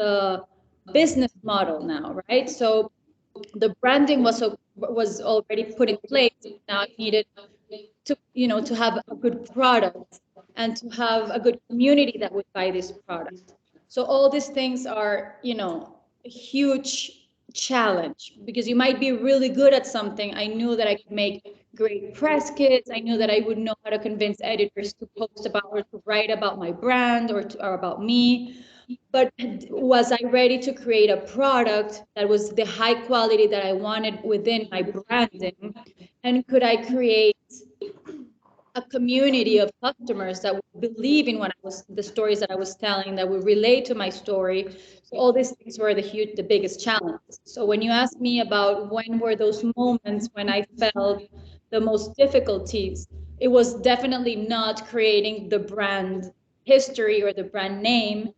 the business model now, right? So the branding was already put in place. Now I needed to, to have a good product and to have a good community that would buy this product. So all these things are, a huge challenge, because you might be really good at something. I knew that I could make great press kits. I knew that I would know how to convince editors to post about or to write about my brand, or about me. But was I ready to create a product that was the high quality that I wanted within my branding? And could I create a community of customers that would believe in the stories that I was telling, that would relate to my story? So all these things were the biggest challenges. So when you ask me about when were those moments when I felt the most difficulties, it was definitely not creating the brand history or the brand name,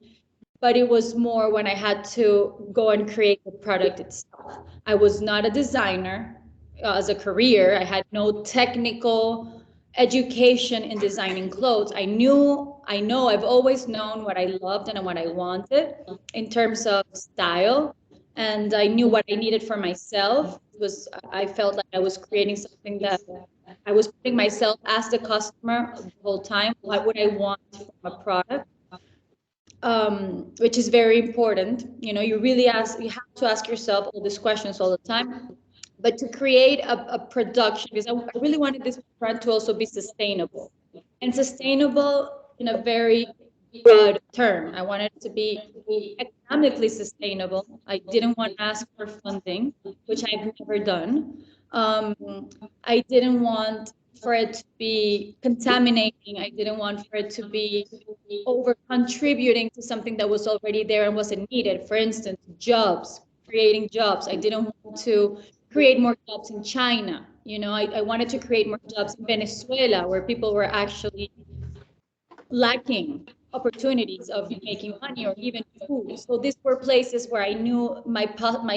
but it was more when I had to go and create the product itself. I was not a designer as a career. I had no technical education in designing clothes. I've always known what I loved and what I wanted in terms of style, and I knew what I needed for myself. I felt like I was creating something that I was putting myself as the customer the whole time. What would I want from a product? Which is very important. You have to ask yourself all these questions all the time. But to create a production, because I really wanted this brand to also be sustainable, and sustainable in a very broad term. I wanted it to be economically sustainable. I didn't want to ask for funding, which I've never done. Um, I didn't want for it to be contaminating. I didn't want for it to be over contributing to something that was already there and wasn't needed. For instance, jobs, creating jobs. I didn't want to create more jobs in China. I wanted to create more jobs in Venezuela, where people were actually lacking opportunities of making money or even food. So these were places where I knew my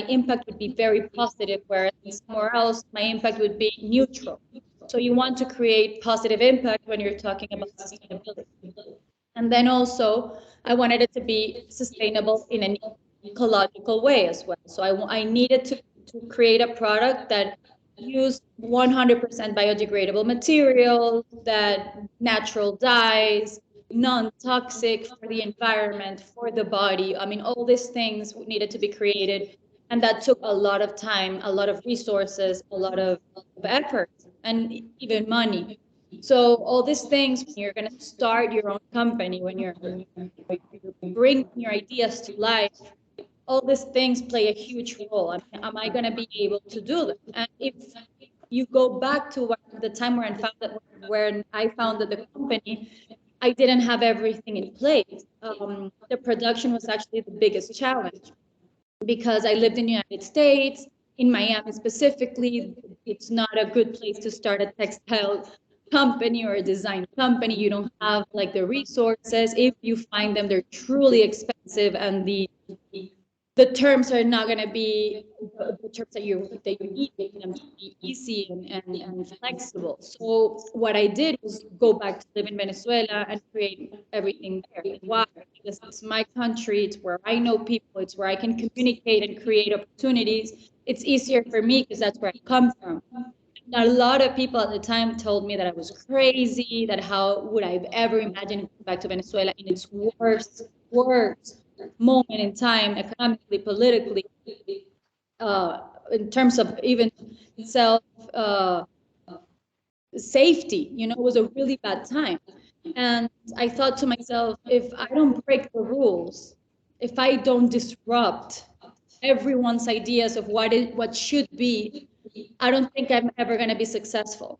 impact would be very positive, whereas somewhere else my impact would be neutral. So you want to create positive impact when you're talking about sustainability. And then also, I wanted it to be sustainable in an ecological way as well. So I needed to create a product that used 100% biodegradable materials, that natural dyes, non-toxic for the environment, for the body. I mean, all these things needed to be created. And that took a lot of time, a lot of resources, a lot of effort, and even money. So all these things, when you're going to start your own company, when you're bringing your ideas to life, all these things play a huge role. I mean, am I going to be able to do them? And if you go back to the time when I founded the company, I didn't have everything in place. The production was actually the biggest challenge, because I lived in the United States, in Miami specifically. It's not a good place to start a textile company or a design company. You don't have like the resources. If you find them, they're truly expensive, and the terms are not going to be the terms that you need, making them to be easy and flexible. So what I did was go back to live in Venezuela and create everything there. Why? Because it's my country, it's where I know people, it's where I can communicate and create opportunities. It's easier for me because that's where I come from. A lot of people at the time told me that I was crazy, that how would I ever imagine going back to Venezuela in its worst moment in time, economically, politically, in terms of even self safety. It was a really bad time. And I thought to myself, if I don't break the rules, if I don't disrupt everyone's ideas of what should be, I don't think I'm ever going to be successful.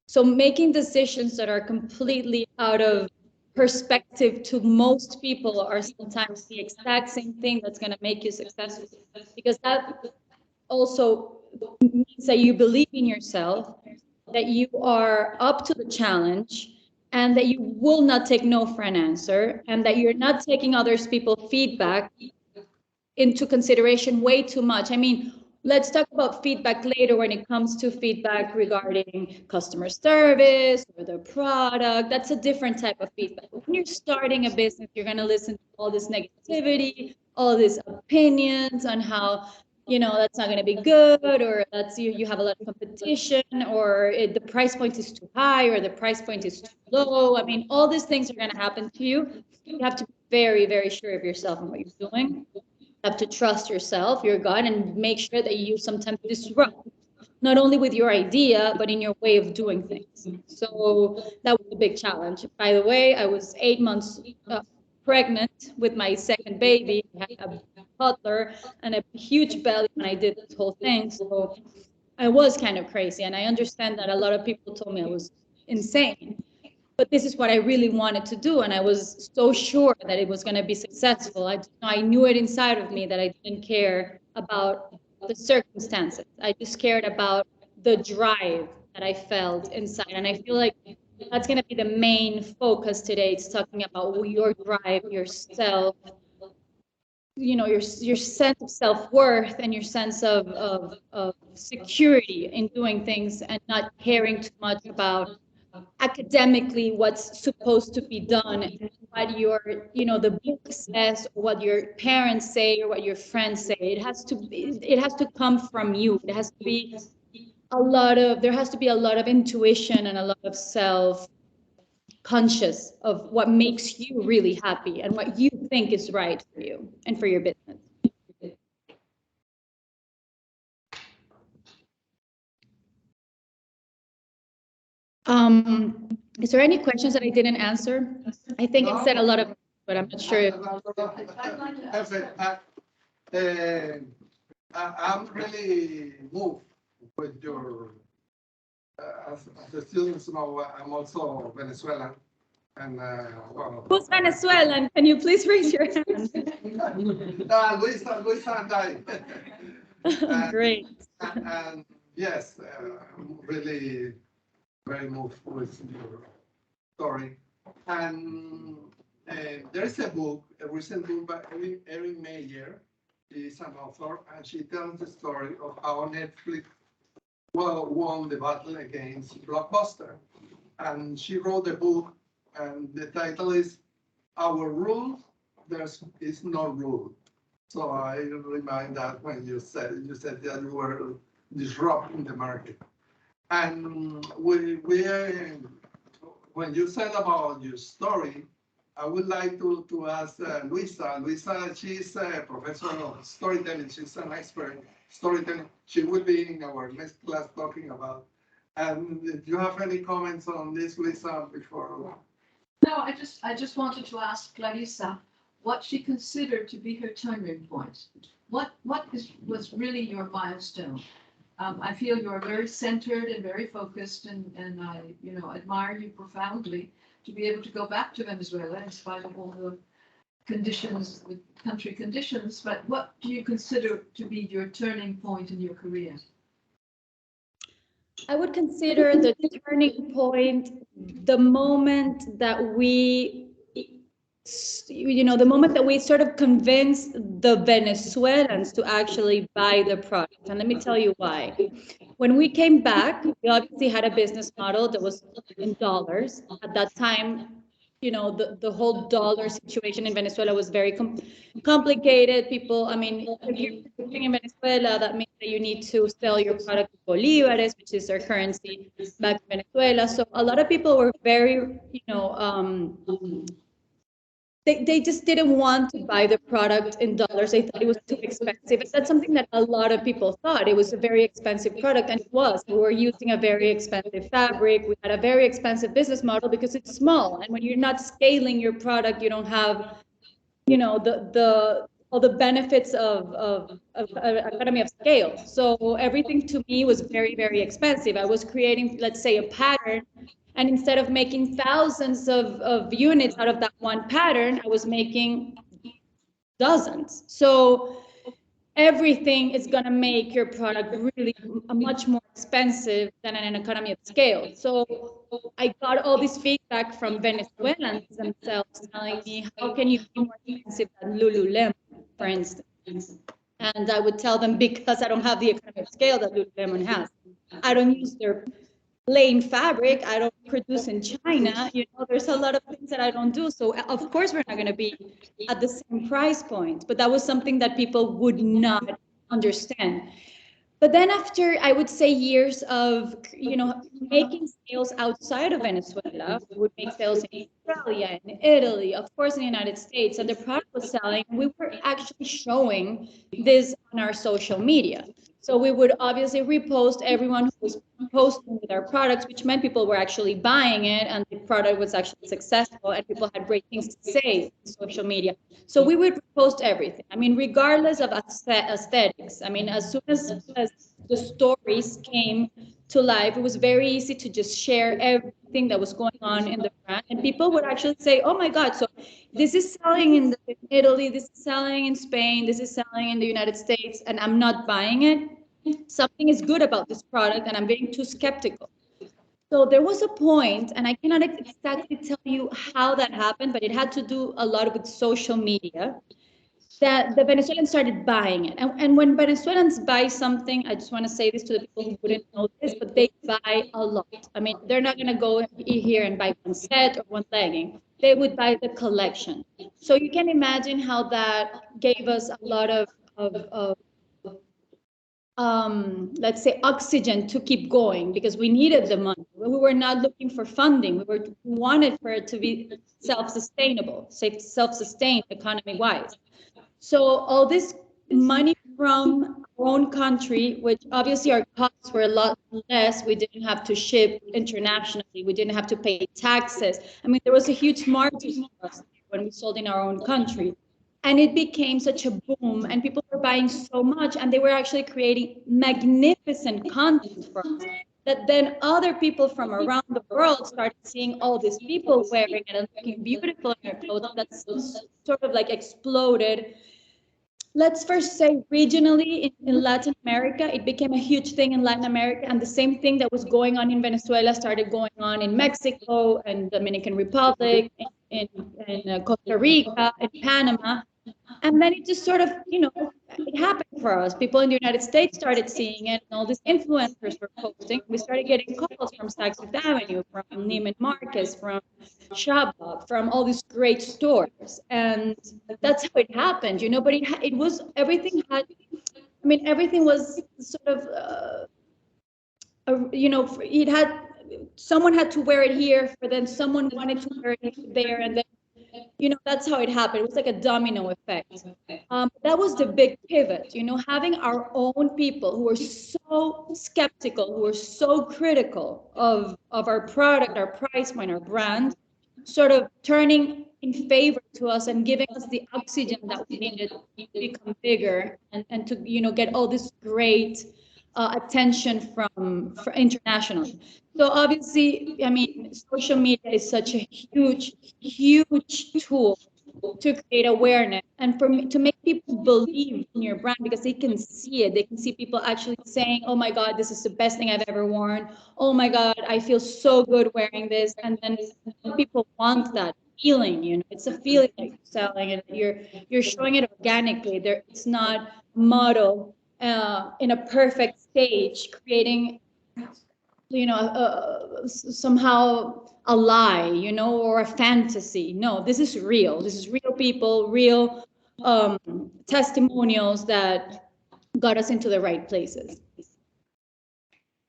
So making decisions that are completely out of perspective to most people are sometimes the exact same thing that's going to make you successful, because that also means that you believe in yourself, that you are up to the challenge, and that you will not take no for an answer, and that you're not taking others people's feedback into consideration way too much. I mean, let's talk about feedback later when it comes to feedback regarding customer service or the product. That's a different type of feedback. When you're starting a business, you're going to listen to all this negativity. all these opinions on how, you know, that's not going to be good, or that's you have a lot of competition, or the price point is too high, or the price point is too low. I mean, all these things are going to happen to you. You have to be very, very sure of yourself and what you're doing. You have to trust yourself, your gut, and make sure that you sometimes disrupt, not only with your idea, but in your way of doing things. So that was a big challenge. By the way, I was 8 months pregnant with my second baby. I had a toddler and a huge belly when I did this whole thing. So I was kind of crazy. And I understand that a lot of people told me I was insane. But this is what I really wanted to do. And I was so sure that it was going to be successful. I knew it inside of me that I didn't care about the circumstances. I just cared about the drive that I felt inside. And I feel like that's going to be the main focus today. It's talking about your drive, yourself, you know, your sense of self-worth and your sense of security in doing things, and not caring too much about academically what's supposed to be done, and what your, you know, the book says, or what your parents say, or what your friends say. It has to come from you. It has to be there has to be a lot of intuition and a lot of self conscious of what makes you really happy and what you think is right for you and for your business. Is there any questions that I didn't answer? I think it said a lot of, but I'm not sure. I'm really moved with your, as the students know, I'm also Venezuelan. And well, who's Venezuelan? Can you please raise your hand? Luisa and I. Great. And yes, I'm really very moved with your story. And there's a book, a recent book by Erin Meyer. She's an author, and she tells the story of how Netflix won the battle against Blockbuster. And she wrote a book, and the title is Our Rules, There is No Rule. So I remind that when you said that you were disrupting the market. And when you said about your story, I would like to ask Luisa. Luisa, she's a professor of storytelling. She's an expert in storytelling. She will be in our next class talking about. And do you have any comments on this, Luisa, before? No, I just wanted to ask Clarissa what she considered to be her turning point. What was really your milestone? I feel you're very centered and very focused, and I, you know, admire you profoundly to be able to go back to Venezuela in spite of all the conditions, the country conditions. But what do you consider to be your turning point in your career? I would consider the turning point the moment that we, you know, the moment that we sort of convinced the Venezuelans to actually buy the product. And let me tell you why. When we came back, we obviously had a business model that was in dollars. At that time, you know, the whole dollar situation in Venezuela was very complicated. People, I mean, if you're living in Venezuela, that means that you need to sell your product in bolívares, which is their currency back in Venezuela. So a lot of people were very, you know, they just didn't want to buy the product in dollars. They thought it was too expensive. And that's something that a lot of people thought. It was a very expensive product, and it was. We were using a very expensive fabric. We had a very expensive business model because it's small. And when you're not scaling your product, you don't have, you know, the all the benefits of economy of scale. So everything to me was very, very expensive. I was creating, let's say, a pattern, and instead of making thousands of units out of that one pattern, I was making dozens. So everything is going to make your product really much more expensive than an economy of scale. So I got all this feedback from Venezuelans themselves telling me, how can you be more expensive than Lululemon, for instance? And I would tell them, because I don't have the economy of scale that Lululemon has. I don't use lane fabric. I don't produce in China. You know, there's a lot of things that I don't do. So of course we're not going to be at the same price point. But that was something that people would not understand. But then after, I would say, years of, making sales outside of Venezuela, we would make sales in Australia, in Italy, of course, in the United States, and the product was selling. We were actually showing this on our social media. So we would obviously repost everyone who was posting with our products, which meant people were actually buying it and the product was actually successful and people had great things to say on social media. So we would post everything. I mean, regardless of aesthetics. I mean, as soon as the stories came to life, it was very easy to just share everything that was going on in the brand. And people would actually say, oh my God, so this is selling in Italy, this is selling in Spain, this is selling in the United States, and I'm not buying it. Something is good about this product, and I'm being too skeptical. So there was a point, and I cannot exactly tell you how that happened, but it had to do a lot with social media, that the Venezuelans started buying it. And when Venezuelans buy something, I just want to say this to the people who wouldn't know this, but they buy a lot. I mean, they're not going to go here and buy one set or one legging. They would buy the collection. So you can imagine how that gave us a lot of let's say, oxygen to keep going, because we needed the money. We were not looking for funding. We wanted for it to be self-sustainable, self-sustained economy-wise. So all this money from our own country, which obviously our costs were a lot less. We didn't have to ship internationally. We didn't have to pay taxes. I mean, there was a huge margin for us when we sold in our own country. And it became such a boom, and people were buying so much, and they were actually creating magnificent content for us, that then other people from around the world started seeing all these people wearing it and looking beautiful in their clothes. That's sort of like exploded. Let's first say regionally in Latin America, it became a huge thing in Latin America, and the same thing that was going on in Venezuela started going on in Mexico and Dominican Republic, in Costa Rica, in Panama. And then it just sort of, it happened for us. People in the United States started seeing it, and all these influencers were posting. We started getting calls from Saks Fifth Avenue, from Neiman Marcus, from Shabbat, from all these great stores. And that's how it happened, but it was, everything had, I mean, everything was sort of, it had, someone had to wear it here, for then someone wanted to wear it there, and then that's how it happened. It was like a domino effect. That was the big pivot, having our own people who were so skeptical, who were so critical of our product, our price point, our brand, sort of turning in favor to us and giving us the oxygen that we needed to become bigger, and to, get all this great attention from internationally. So obviously, I mean, social media is such a huge tool to create awareness, and for me, to make people believe in your brand, because they can see it. They can see people actually saying, oh my God, this is the best thing I've ever worn. Oh my God, I feel so good wearing this. And then people want that feeling, it's a feeling that you're selling, and you're showing it organically. It's not model in a perfect stage, creating, somehow a lie, or a fantasy. No, this is real. This is real people, real testimonials that got us into the right places.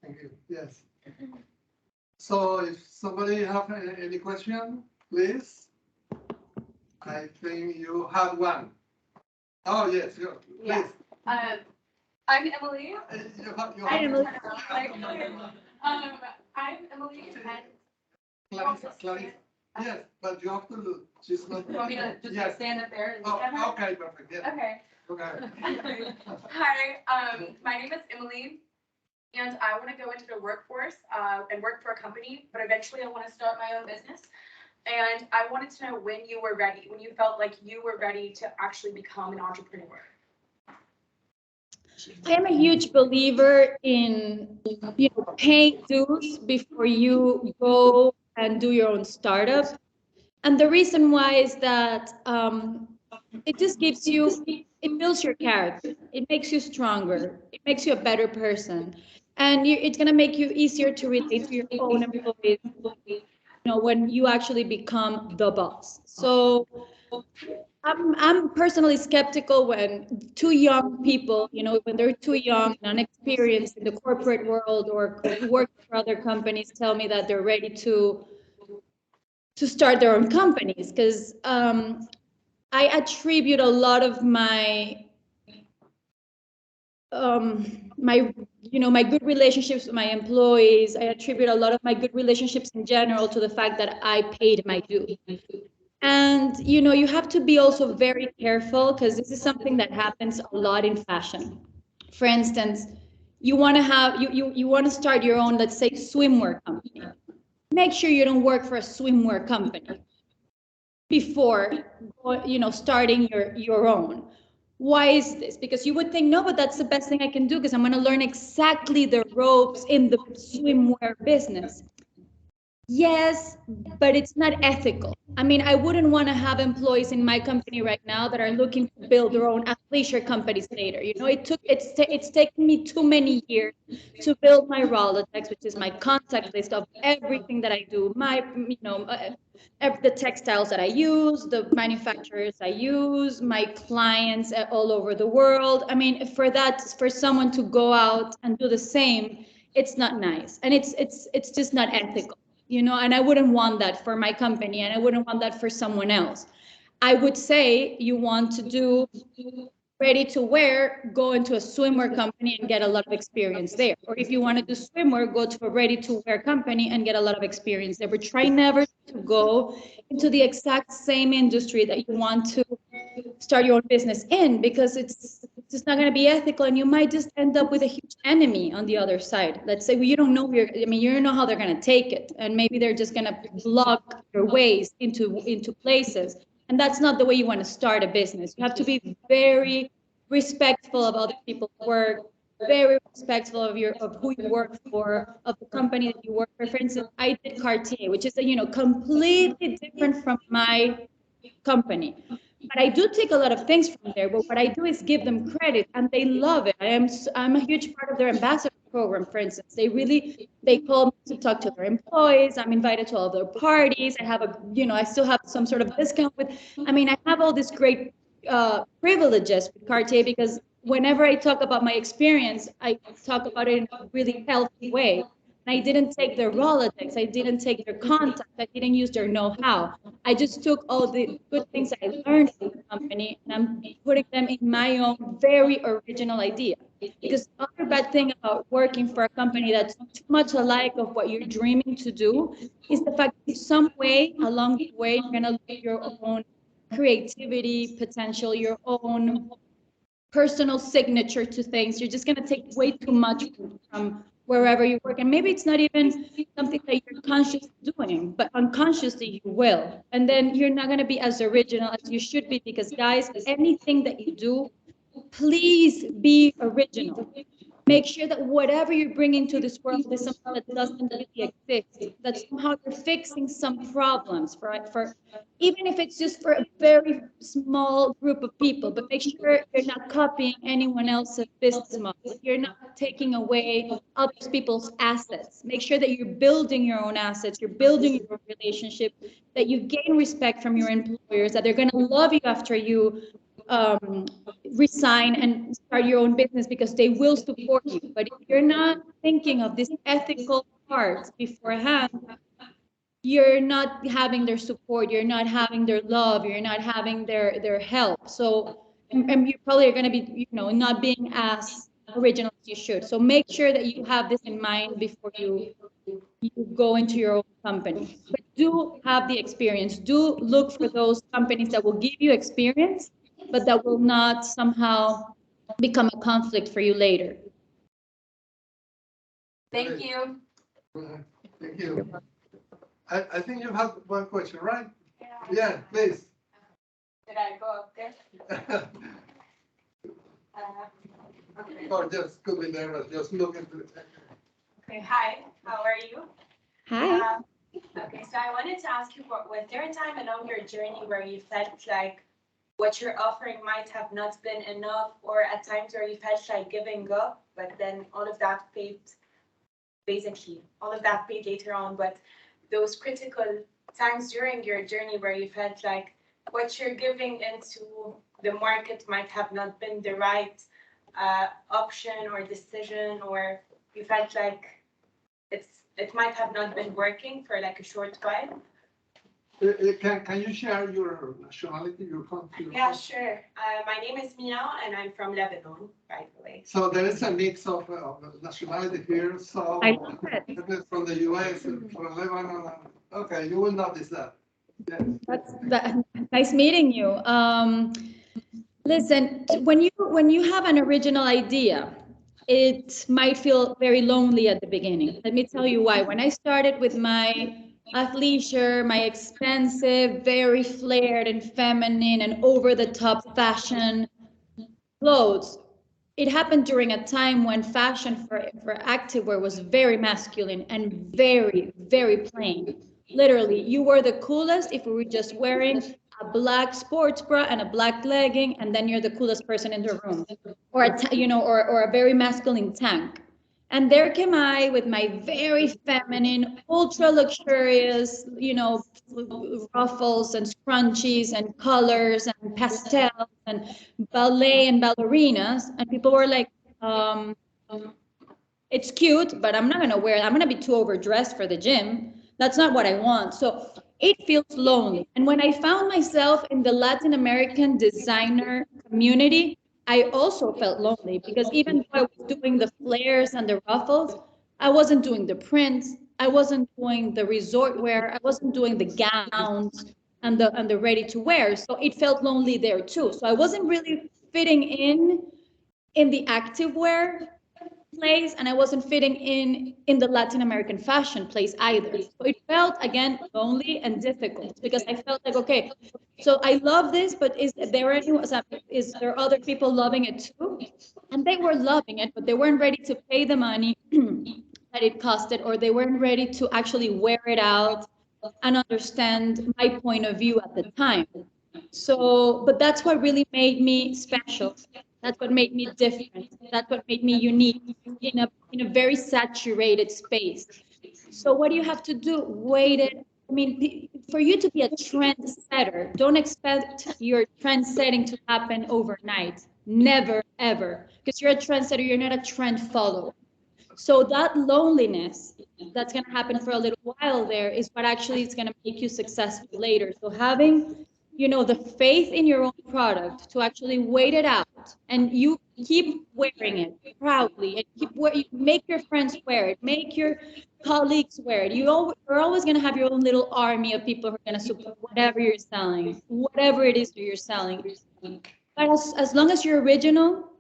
Thank you. Yes. So if somebody have any question, please. I think you have one. Oh, yes, please. Yeah. I'm Emily. Hi, Emily. I'm Emily, and Clarissa. Yes, but you have to look. She's not. you want me to just Yes. stand up there and look Oh, at her? okay, perfect. Yeah. Okay. Okay. Hi, my name is Emily, and I want to go into the workforce and work for a company, but eventually I want to start my own business. And I wanted to know when you were ready, when you felt like you were ready to actually become an entrepreneur. I am a huge believer in, paying dues before you go and do your own startup. And the reason why is that it just gives you, it builds your character. It makes you stronger. It makes you a better person. And it's going to make you easier to relate to your own employees, when you actually become the boss. So I'm personally skeptical when two young people, when they're too young and unexperienced in the corporate world or who work for other companies, tell me that they're ready to start their own companies. Because I attribute a lot of my good relationships with my employees. I attribute a lot of my good relationships in general to the fact that I paid my due. And you have to be also very careful, because this is something that happens a lot in fashion. For instance, you want to have you want to start your own, let's say, swimwear company. Make sure you don't work for a swimwear company before starting your own. Why is this? Because you would think, no, but that's the best thing I can do, because I'm going to learn exactly the ropes in the swimwear business. Yes, but it's not ethical. I mean, I wouldn't want to have employees in my company right now that are looking to build their own athleisure companies later. It's taken me too many years to build my Rolodex, which is my contact list of everything that I do, the textiles that I use, the manufacturers I use, my clients all over the world. I mean, for someone to go out and do the same, it's not nice, and it's just not ethical. And I wouldn't want that for my company, and I wouldn't want that for someone else. I would say you want to do ready to wear, go into a swimwear company and get a lot of experience there. Or if you want to do swimwear, go to a ready to wear company and get a lot of experience there. But try never to go into the exact same industry that you want to start your own business in, because it's just not going to be ethical, and you might just end up with a huge enemy on the other side. Let's say, well, you don't know you don't know how they're going to take it, and maybe they're just going to block your ways into places, and that's not the way you want to start a business. You have to be very respectful of other people's work, very respectful of who you work for, of the company that you work for. For instance, I did Cartier, which is completely different from my company. But I do take a lot of things from there. But what I do is give them credit, and they love it. I'm a huge part of their ambassador program, for instance. They call me to talk to their employees. I'm invited to all their parties. I still have some sort of discount with. I mean, I have all these great privileges with Cartier, because whenever I talk about my experience, I talk about it in a really healthy way. I didn't take their Rolodex. I didn't take their contact. I didn't use their know-how. I just took all the good things I learned from the company, and I'm putting them in my own very original idea. Because the other bad thing about working for a company that's too much alike of what you're dreaming to do is the fact that some way along the way, you're going to lose your own creativity, potential, your own personal signature to things. You're just going to take way too much from wherever you work. And maybe it's not even something that you're conscious doing, but unconsciously you will. And then you're not going to be as original as you should be, because guys, anything that you do, please be original. Make sure that whatever you're bringing to this world is something that doesn't really exist, that somehow you're fixing some problems for even if it's just for a very small group of people. But make sure you're not copying anyone else's business model. You're not taking away other people's assets. Make sure that you're building your own assets, you're building your own relationship, that you gain respect from your employers, that they're going to love you after you um, resign and start your own business, because they will support you. But if you're not thinking of this ethical part beforehand, you're not having their support, you're not having their love, you're not having their help. So, and you probably are going to be, not being as original as you should. So make sure that you have this in mind before you go into your own company. But do have the experience. Do look for those companies that will give you experience, but that will not somehow become a conflict for you later. Thank you. Thank you. I think you have one question, right? Yeah, please. Did I go up there? Okay. Or just could be there, just look into it. Okay, hi, how are you? Hi. Okay, so I wanted to ask you, was there a time along your journey where you felt like what you're offering might have not been enough, or at times where you felt like giving up, but then all of that paved basically. All of that paid later on, but those critical times during your journey where you felt like what you're giving into the market might have not been the right option or decision, or you felt like it might have not been working for like a short while. Can you share your nationality, your country? Yeah, sure. My name is Mia, and I'm from Lebanon, by the way. So there is a mix of nationality here. So I love it. from the US, from Lebanon. Okay, you will notice that. Yes. That's nice meeting you. Listen, when you have an original idea, it might feel very lonely at the beginning. Let me tell you why. When I started with my athleisure, my expensive, very flared and feminine and over the top fashion clothes, it happened during a time when fashion for activewear was very masculine and very, very plain. Literally, you were the coolest if we were just wearing a black sports bra and a black legging, and then you're the coolest person in the room, or or a very masculine tank. And there came I with my very feminine, ultra luxurious, ruffles and scrunchies and colors and pastels and ballet and ballerinas. And people were like, it's cute, but I'm not going to wear it. I'm going to be too overdressed for the gym. That's not what I want. So it feels lonely. And when I found myself in the Latin American designer community, I also felt lonely because even though I was doing the flares and the ruffles, I wasn't doing the prints. I wasn't doing the resort wear. I wasn't doing the gowns and the ready to wear. So it felt lonely there too. So I wasn't really fitting in the activewear place, and I wasn't fitting in the Latin American fashion place either. So it felt again lonely and difficult because I felt like, okay, so I love this, but is there other people loving it too? And they were loving it, but they weren't ready to pay the money that it costed, or they weren't ready to actually wear it out and understand my point of view at the time. So, but that's what really made me special. That's what made me different. That's what made me unique in a very saturated space. So what do you have to do? Wait it. I mean, for you to be a trendsetter, don't expect your trend setting to happen overnight. Never, ever. Because you're a trendsetter, you're not a trend follower. So that loneliness that's going to happen for a little while there is what actually is going to make you successful later. So having, the faith in your own product to actually wait it out, and you keep wearing it proudly, and make your friends wear it, make your colleagues wear it. You're always going to have your own little army of people who are going to support whatever you're selling, whatever it is that you're selling. But as long as you're original,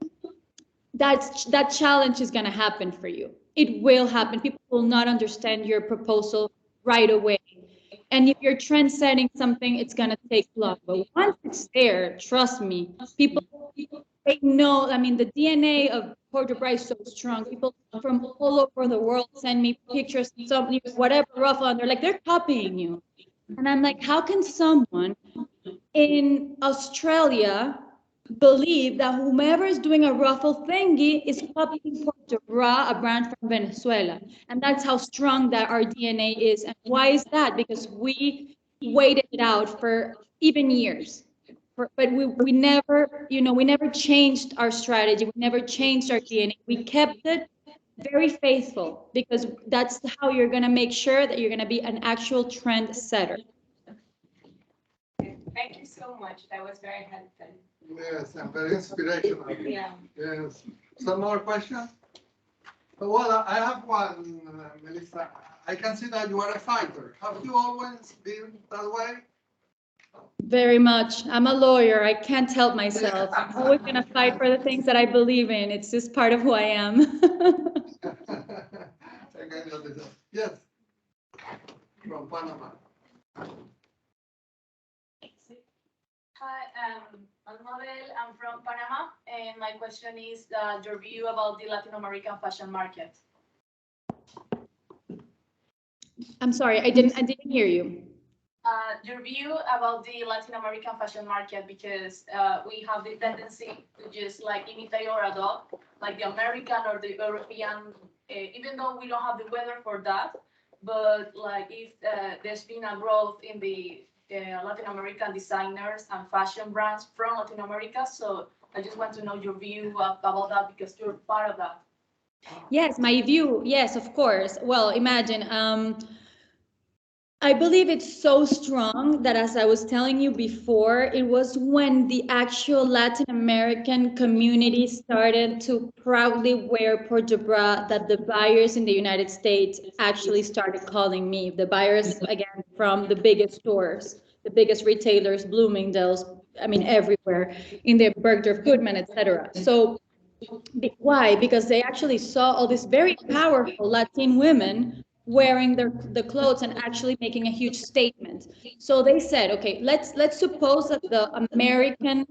that challenge is going to happen for you. It will happen. People will not understand your proposal right away. And if you're trend setting something, it's going to take long. But once it's there, trust me, people, they know. I mean, the DNA of Porto Bright is so strong. People from all over the world send me pictures, whatever ruffle, and they're copying you. And I'm like, how can someone in Australia believe that whomever is doing a ruffle thingy is copying Puerto Bra, a brand from Venezuela? And that's how strong that our DNA is. And why is that? Because we waited it out for even years. But we never, we never changed our strategy. We never changed our DNA. We kept it very faithful because that's how you're going to make sure that you're going to be an actual trend setter. Thank you so much. That was very helpful. Yes, and very inspirational. Yeah. Yes. Some more questions? Well, I have one, Melissa. I can see that you are a fighter. Have you always been that way? Very much. I'm a lawyer. I can't help myself. I'm always going to fight for the things that I believe in. It's just part of who I am. Yes, from Panama. Hi, I'm Mabel. I'm from Panama, and my question is your view about the Latin American fashion market. I'm sorry, I didn't hear you. Your view about the Latin American fashion market, because we have the tendency to just like imitate or adopt like the American or the European even though we don't have the weather for that, but like if there's been a growth in the Latin American designers and fashion brands from Latin America. So I just want to know your view about that because you're part of that. Yes, my view. Yes, of course. Well, imagine. I believe it's so strong that, as I was telling you before, it was when the actual Latin American community started to proudly wear Porto Bra that the buyers in the United States actually started calling me. The buyers, again, from the biggest stores, the biggest retailers, Bloomingdale's, I mean, everywhere, in the Bergdorf Goodman, etc. So why? Because they actually saw all these very powerful Latin women wearing the clothes and actually making a huge statement. So they said, okay, let's suppose that the American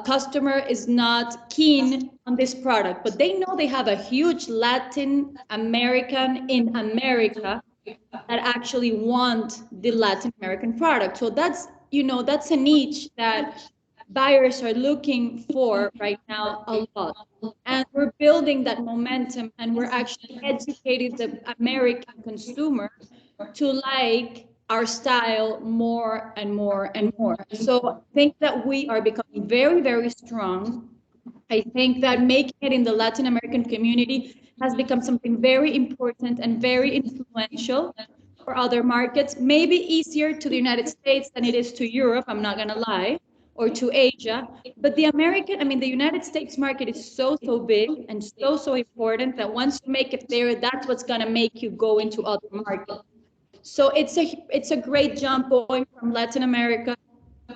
customer is not keen on this product, but they know they have a huge Latin American in America that actually want the Latin American product. So that's, that's a niche that buyers are looking for right now a lot. And we're building that momentum and we're actually educating the American consumer to like our style more and more and more. So I think that we are becoming very, very strong. I think that making it in the Latin American community has become something very important and very influential for other markets, maybe easier to the United States than it is to Europe, I'm not gonna lie, or to Asia. But the United States market is so, so big and so, so important that once you make it there, that's what's gonna make you go into other markets. So it's a great jump going from Latin America,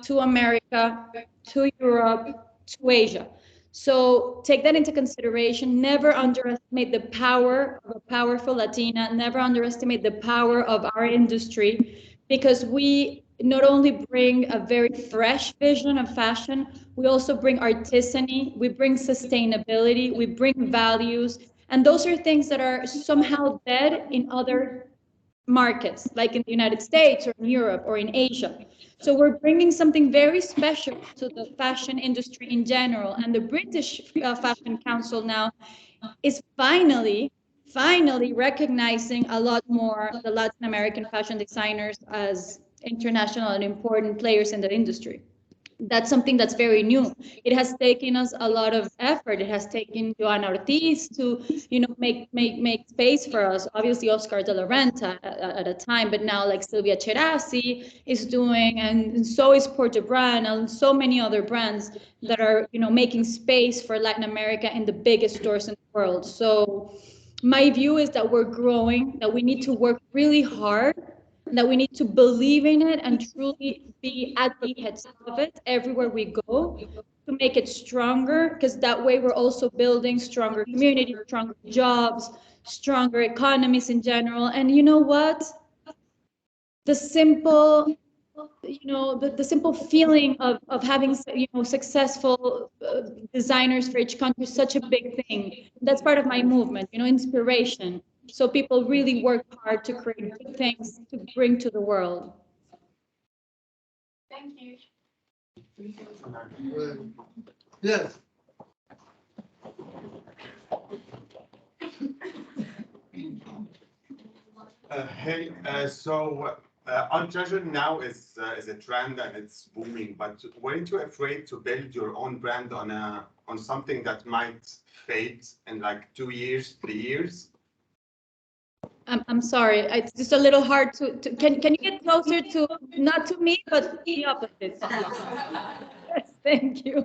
to Europe, to Asia. So take that into consideration. Never underestimate the power of a powerful Latina. Never underestimate the power of our industry, because we not only bring a very fresh vision of fashion, we also bring artisany, we bring sustainability, we bring values. And those are things that are somehow dead in other markets, like in the United States or in Europe or in Asia. So we're bringing something very special to the fashion industry in general. And the British Fashion Council now is finally recognizing a lot more the Latin American fashion designers as international and important players in the industry. That's something that's very new. It has taken us a lot of effort. It has taken Joana Ortiz to, make space for us. Obviously, Oscar de la Renta at a time, but now like Silvia Cherasi is doing, and so is Porto Brand, and so many other brands that are, making space for Latin America in the biggest stores in the world. So my view is that we're growing, that we need to work really hard, that we need to believe in it and truly be advocates of it everywhere we go to make it stronger, because that way we're also building stronger communities, stronger jobs, stronger economies in general. And you know what? The simple, the simple feeling of having, successful designers for each country is such a big thing. That's part of my movement, inspiration. So people really work hard to create good things to bring to the world. Thank you. Yes. Hey, so on-treasure now is a trend and it's booming, but weren't you afraid to build your own brand on something that might fade in like 2 years, 3 years? I'm sorry, it's just a little hard can you get closer to, not to me, but the opposite? Yes, thank you.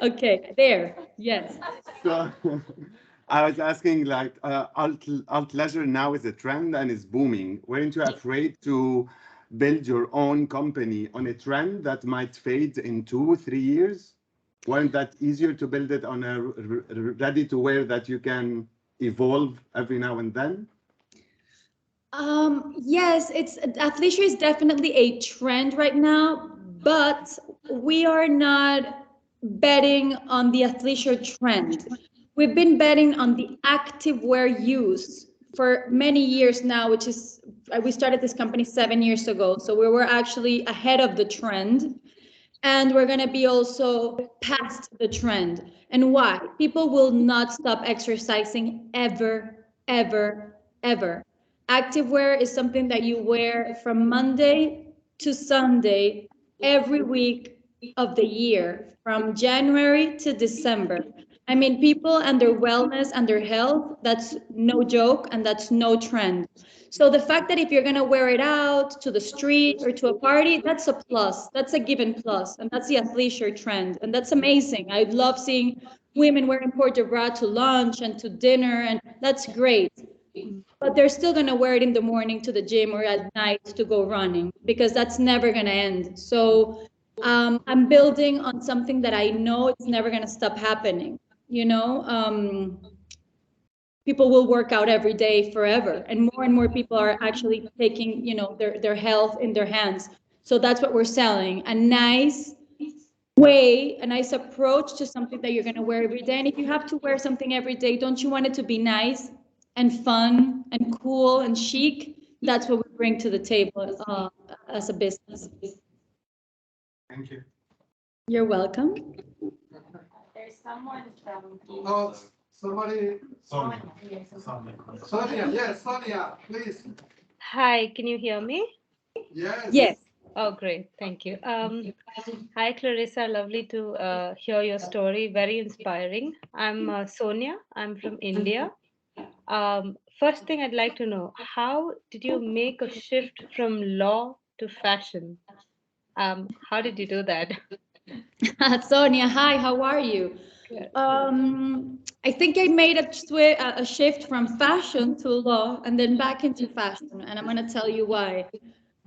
Okay, there, yes. So I was asking, like, alt leisure now is a trend and is booming. Weren't you afraid to build your own company on a trend that might fade in 2, 3 years? Weren't that easier to build it on a ready to wear that you can evolve every now and then? Yes, athleisure is definitely a trend right now, but we are not betting on the athleisure trend. We've been betting on the active wear use for many years now, which is, we started this company 7 years ago. So we were actually ahead of the trend. And we're going to be also past the trend. And why? People will not stop exercising ever, ever, ever. Activewear is something that you wear from Monday to Sunday every week of the year, from January to December. I mean, people and their wellness and their health, that's no joke and that's no trend. So the fact that if you're going to wear it out to the street or to a party, that's a plus. That's a given plus. And that's the athleisure trend. And that's amazing. I love seeing women wearing port de bras to lunch and to dinner. And that's great. But they're still going to wear it in the morning to the gym or at night to go running because that's never going to end. So I'm building on something that I know it's never going to stop happening. You know, people will work out every day forever, and more people are actually taking, you know, their health in their hands. So that's what we're selling, a nice way, a nice approach to something that you're going to wear every day. And if you have to wear something every day, don't you want it to be nice and fun and cool and chic? That's what we bring to the table as a business. Thank you. You're welcome. There's someone from. Oh, somebody, Sonia. Sonia, yes, Sonia, please. Hi, can you hear me? Yes. Yes. Oh, great. Thank you. Hi, Clarissa. Lovely to hear your story. Very inspiring. I'm Sonia. I'm from India. First thing I'd like to know, how did you make a shift from law to fashion? How did you do that? Sonia, hi, how are you? Good. I think I made a shift from fashion to law and then back into fashion. And I'm going to tell you why.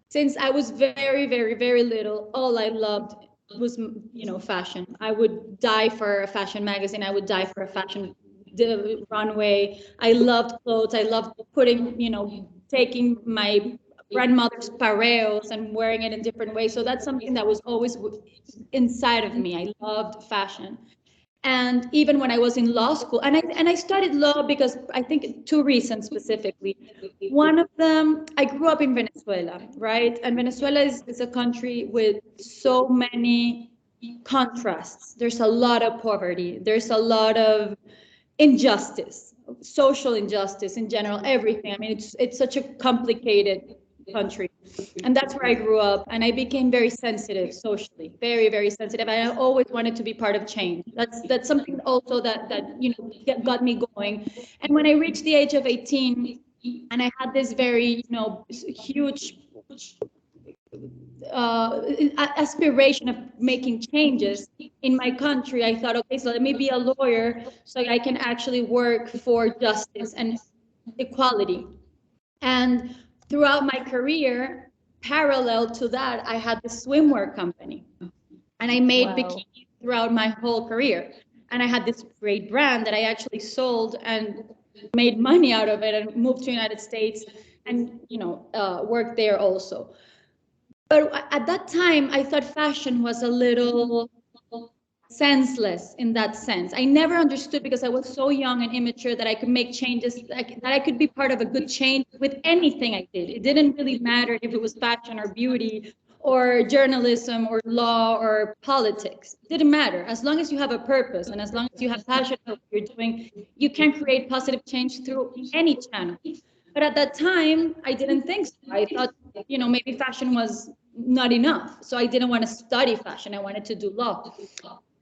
Since I was very, very, very little, all I loved was, you know, fashion. I would die for a fashion magazine. I would die for a fashion runway. I loved clothes. I loved putting, you know, taking my grandmother's pareos and wearing it in different ways. So that's something that was always inside of me. I loved fashion. And even when I was in law school, and I studied law because I think two reasons specifically. One of them, I grew up in Venezuela, right? And Venezuela is a country with so many contrasts. There's a lot of poverty. There's a lot of injustice, social injustice in general, everything. I mean, it's such a complicated country. And that's where I grew up. And I became very sensitive socially, very, very sensitive. And I always wanted to be part of change. That's something also that you know got me going. And when I reached the age of 18, and I had this very, you know, huge aspiration of making changes in my country, I thought, okay, so let me be a lawyer so I can actually work for justice and equality. And throughout my career, parallel to that, I had the swimwear company, and I made bikinis throughout my whole career. And I had this great brand that I actually sold and made money out of it and moved to the United States and, you know, worked there also. But at that time, I thought fashion was a little senseless in that sense. I never understood because I was so young and immature that I could make changes, that I could be part of a good change with anything I did. It didn't really matter if it was fashion or beauty or journalism or law or politics. It didn't matter. As long as you have a purpose and as long as you have passion for what you're doing, you can create positive change through any channel. But at that time, I didn't think so. I thought, you know, maybe fashion was not enough. So I didn't want to study fashion. I wanted to do law.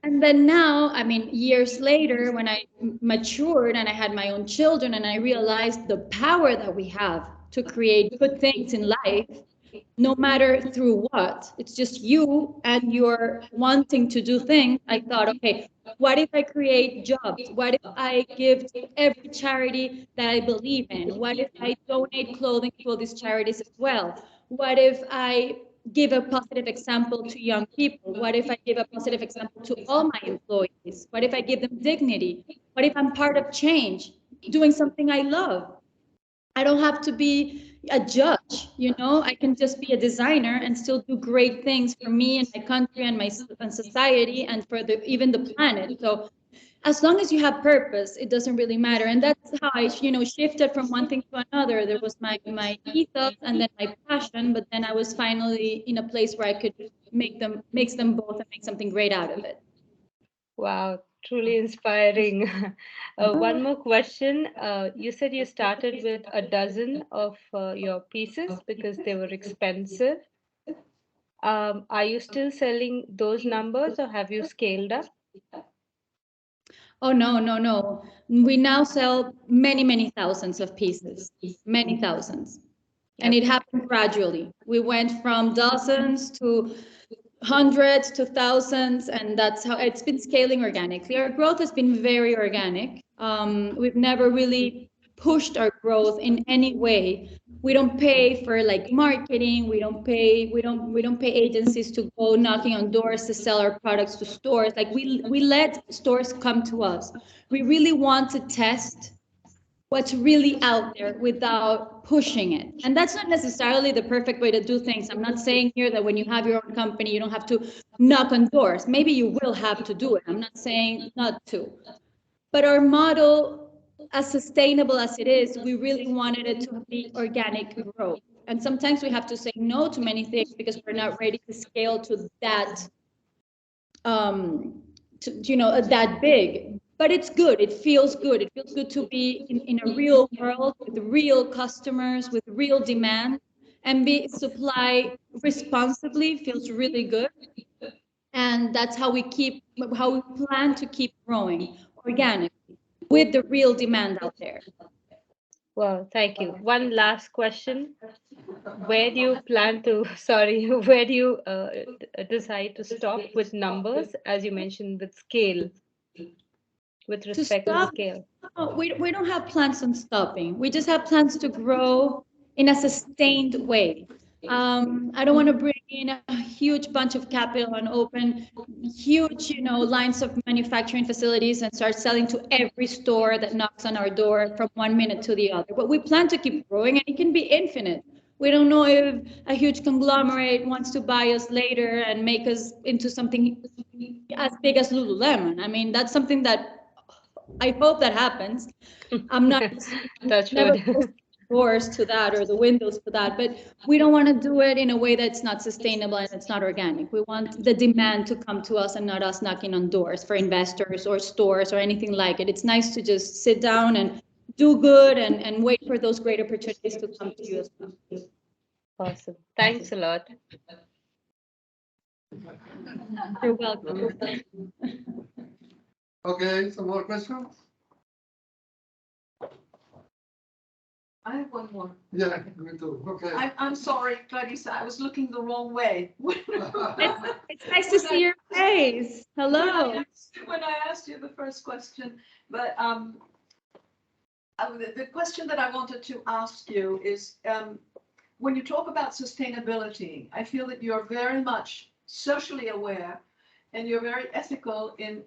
And then now, I mean, years later, when I matured and I had my own children and I realized the power that we have to create good things in life, no matter through what, it's just you and your wanting to do things. I thought, okay, what if I create jobs? What if I give to every charity that I believe in? What if I donate clothing to all these charities as well? What if I give a positive example to young people? What if I give a positive example to all my employees? What if I give them dignity? What if I'm part of change, doing something I love? I don't have to be a judge, you know, I can just be a designer and still do great things for me and my country and my and society and for even the planet. So as long as you have purpose, it doesn't really matter. And that's how I, shifted from one thing to another. There was my ethos and then my passion, but then I was finally in a place where I could mix them both and make something great out of it. Wow, truly inspiring. One more question. You said you started with a dozen of your pieces because they were expensive. Are you still selling those numbers or have you scaled up? Oh, no, no, no. We now sell many, many thousands of pieces, many thousands. And it happened gradually. We went from dozens to hundreds to thousands, and that's how it's been scaling organically. Our growth has been very organic. We've never really pushed our growth in any way. We don't pay for like marketing. We don't pay agencies to go knocking on doors to sell our products to stores. Like we let stores come to us. We really want to test what's really out there without pushing it. And that's not necessarily the perfect way to do things. I'm not saying here that when you have your own company, you don't have to knock on doors. Maybe you will have to do it. I'm not saying not to. But our model, as sustainable as it is, we really wanted it to be organic growth. And sometimes we have to say no to many things because we're not ready to scale to that, that big. But it's good. It feels good. It feels good to be in a real world with real customers, with real demand, and be supply responsibly feels really good. And that's how we plan to keep growing organically with the real demand out there. Well, thank you. One last question. Where do you plan to, sorry, where do you decide to stop with numbers, as you mentioned, with scale, with respect to scale? Oh, we don't have plans on stopping. We just have plans to grow in a sustained way. I don't want to bring in a huge bunch of capital and open huge, lines of manufacturing facilities and start selling to every store that knocks on our door from 1 minute to the other. But we plan to keep growing, and it can be infinite. We don't know if a huge conglomerate wants to buy us later and make us into something as big as Lululemon. I mean, that's something that I hope that happens. I'm not never closing doors to that or the windows to that, but we don't want to do it in a way that's not sustainable and it's not organic. We want the demand to come to us and not us knocking on doors for investors or stores or anything like it. It's nice to just sit down and do good and wait for those great opportunities to come to you as well. Awesome. Thanks a lot. You're welcome. Okay, some more questions? I have one more. Yeah, me too. Okay. I'm sorry, Clarissa, I was looking the wrong way. It's nice to see your face. Hello. When I asked you the first question, but the question that I wanted to ask you is, when you talk about sustainability, I feel that you're very much socially aware and you're very ethical in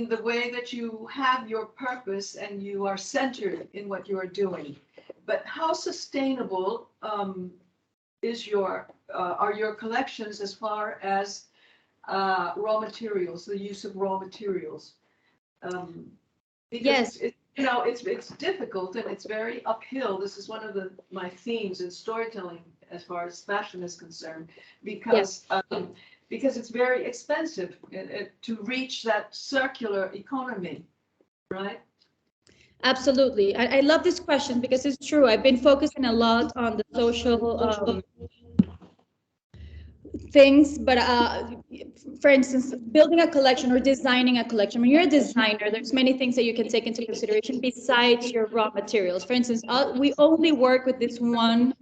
the way that you have your purpose and you are centered in what you are doing. But how sustainable are your collections as far as raw materials, the use of raw materials? Because Yes. it's difficult and it's very uphill. This is one of my themes in storytelling as far as fashion is concerned, because it's very expensive to reach that circular economy, right? Absolutely. I love this question because it's true. I've been focusing a lot on the social things, but for instance, building a collection or designing a collection. When you're a designer, there's many things that you can take into consideration besides your raw materials. For instance, we only work with this one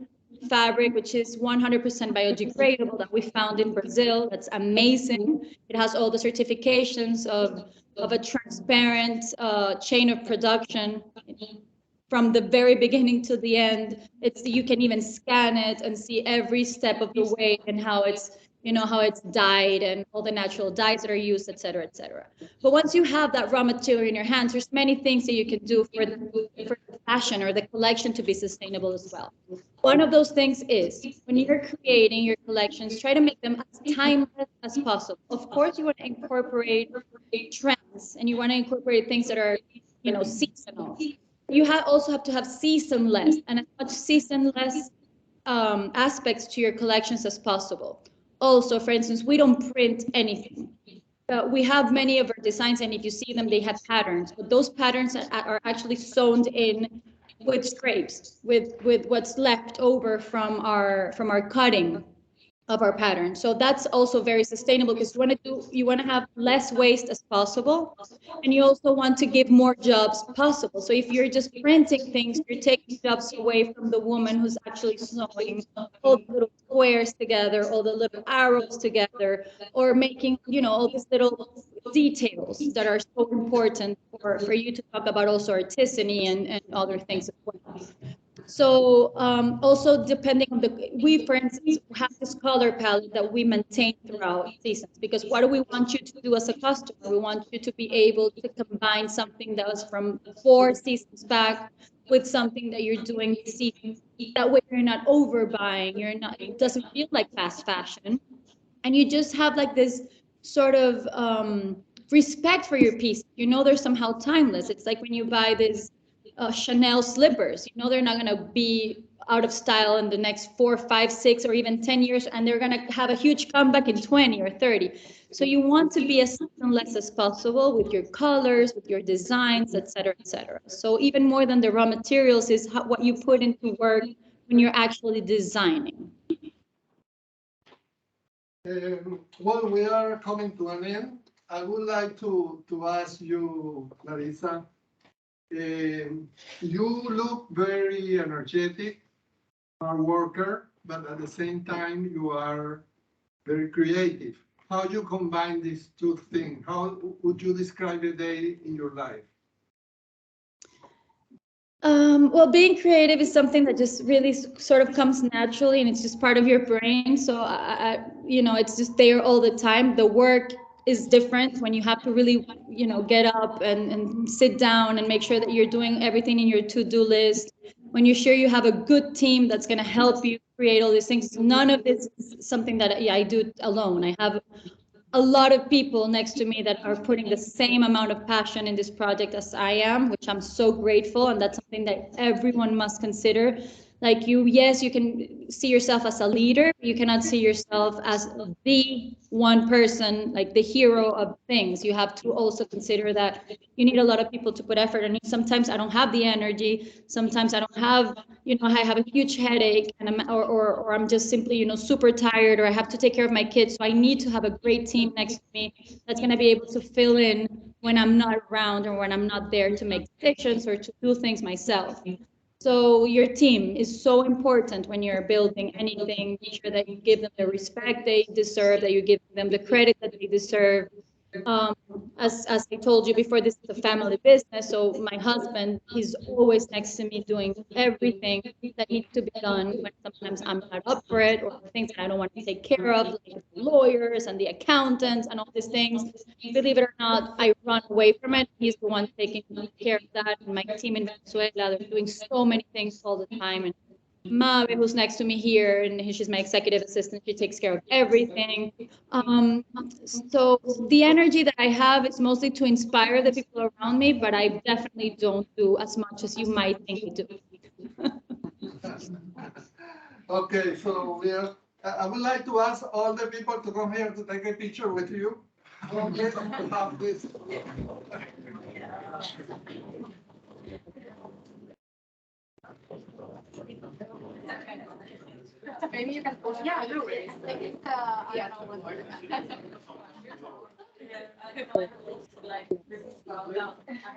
fabric, which is 100% biodegradable that we found in Brazil. That's amazing. It has all the certifications of a transparent chain of production from the very beginning to the end. You can even scan it and see every step of the way and how it's dyed and all the natural dyes that are used, et cetera, et cetera. But once you have that raw material in your hands, there's many things that you can do for the fashion or the collection to be sustainable as well. One of those things is when you're creating your collections, try to make them as timeless as possible. Of course, you want to incorporate trends and you want to incorporate things that are, seasonal. You also have to have seasonless and as much seasonless aspects to your collections as possible. Also, for instance, we don't print anything. We have many of our designs, and if you see them, they have patterns, but those patterns are actually sewn in with scrapes, with what's left over from our cutting of our pattern. So that's also very sustainable because you want to have less waste as possible, and you also want to give more jobs possible. So if you're just printing things, you're taking jobs away from the woman who's actually sewing all the little squares together, all the little arrows together, or making all these little details that are so important for you to talk about also artisany and other things as well. So also depending on we for instance have this color palette that we maintain throughout seasons because what do we want you to do as a customer? We want you to be able to combine something that was from 4 seasons back with something that you're doing this season. That way you're not overbuying, it doesn't feel like fast fashion. And you just have like this sort of respect for your piece. They're somehow timeless. It's like when you buy these Chanel slippers. They're not going to be out of style in the next 4, 5, 6, or even 10 years, and they're going to have a huge comeback in 20 or 30. So you want to be as seasonless as possible with your colors, with your designs, et cetera, et cetera. So even more than the raw materials is what you put into work when you're actually designing. Well, we are coming to an end. I would like to ask you, Clarissa, you look very energetic, hard worker, but at the same time you are very creative. How do you combine these two things? How would you describe a day in your life? Well, being creative is something that just really sort of comes naturally, and it's just part of your brain. So, it's just there all the time. The work is different when you have to really, get up and sit down and make sure that you're doing everything in your to-do list. When you're sure you have a good team that's going to help you create all these things. None of this is something that I do alone. I have a lot of people next to me that are putting the same amount of passion in this project as I am, which I'm so grateful. And that's something that everyone must consider. Like yes, you can see yourself as a leader. You cannot see yourself as the one person, like the hero of things. You have to also consider that you need a lot of people to put effort. And sometimes I don't have the energy. Sometimes I don't have, I have a huge headache or I'm just simply, super tired, or I have to take care of my kids. So I need to have a great team next to me that's going to be able to fill in when I'm not around or when I'm not there to make decisions or to do things myself. So your team is so important when you're building anything. Make sure that you give them the respect they deserve, that you give them the credit that they deserve. Um, as I told you before, this is a family business. So my husband, he's always next to me doing everything that needs to be done when sometimes I'm not up for it, or things that I don't want to take care of, like the lawyers and the accountants and all these things. Believe it or not, I run away from it. He's the one taking care of that. And my team in Venezuela, they're doing so many things all the time. And Mabe, who's next to me here, and she's my executive assistant. She takes care of everything. So the energy that I have is mostly to inspire the people around me, but I definitely don't do as much as you might think I do. Okay, so I would like to ask all the people to come here to take a picture with you. Okay, have this. Maybe you can post. Yeah, no worries. Yeah, no worries.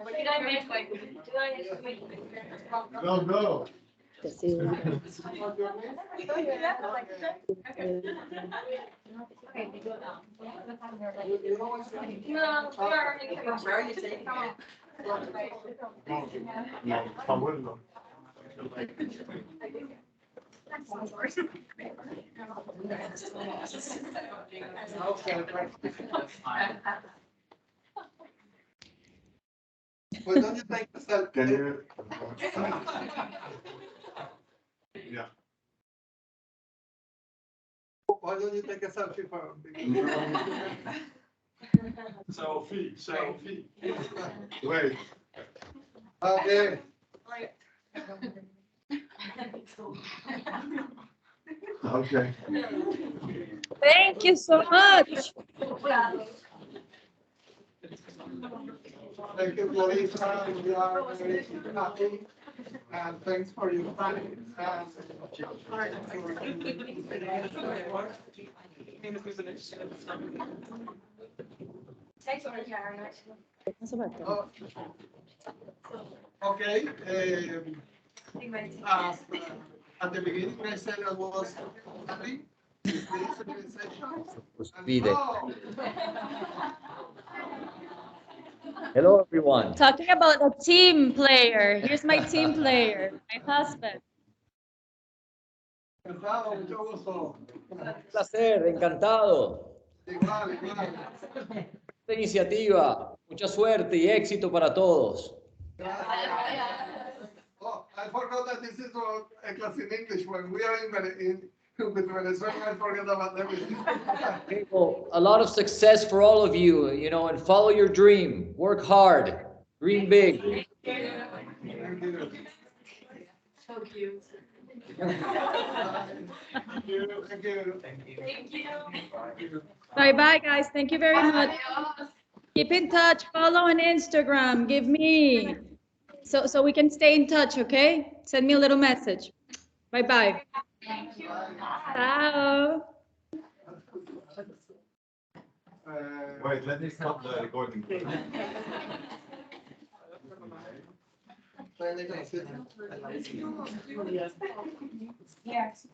What did I make? Like, No, no. Well, don't you think yourself? Can you? Yeah. Why don't you take a selfie for selfie. Wait. Okay. Okay. Thank you so much. Thank you, Clarissa. We are very happy. And thanks for your time. Oh, okay. At the beginning, I said I was happy with this organization. And now, Hello, everyone. Talking about a team player. Here's my team player, my husband. encantado, mucho gusto. Un placer, encantado. Igual, igual. Esta iniciativa, mucha suerte y éxito para todos. Oh, I forgot that this is a class in English. When we are with Venezuela, I forget about everything. Okay, well, a lot of success for all of you, and follow your dream. Work hard. Dream big. Thank you. So cute. Thank you. Thank you. Bye bye, guys. Thank you very much. Keep in touch. Follow on Instagram. Give me so we can stay in touch. Okay? Send me a little message. Bye bye. Ciao. Wait, let me stop the recording. Yes.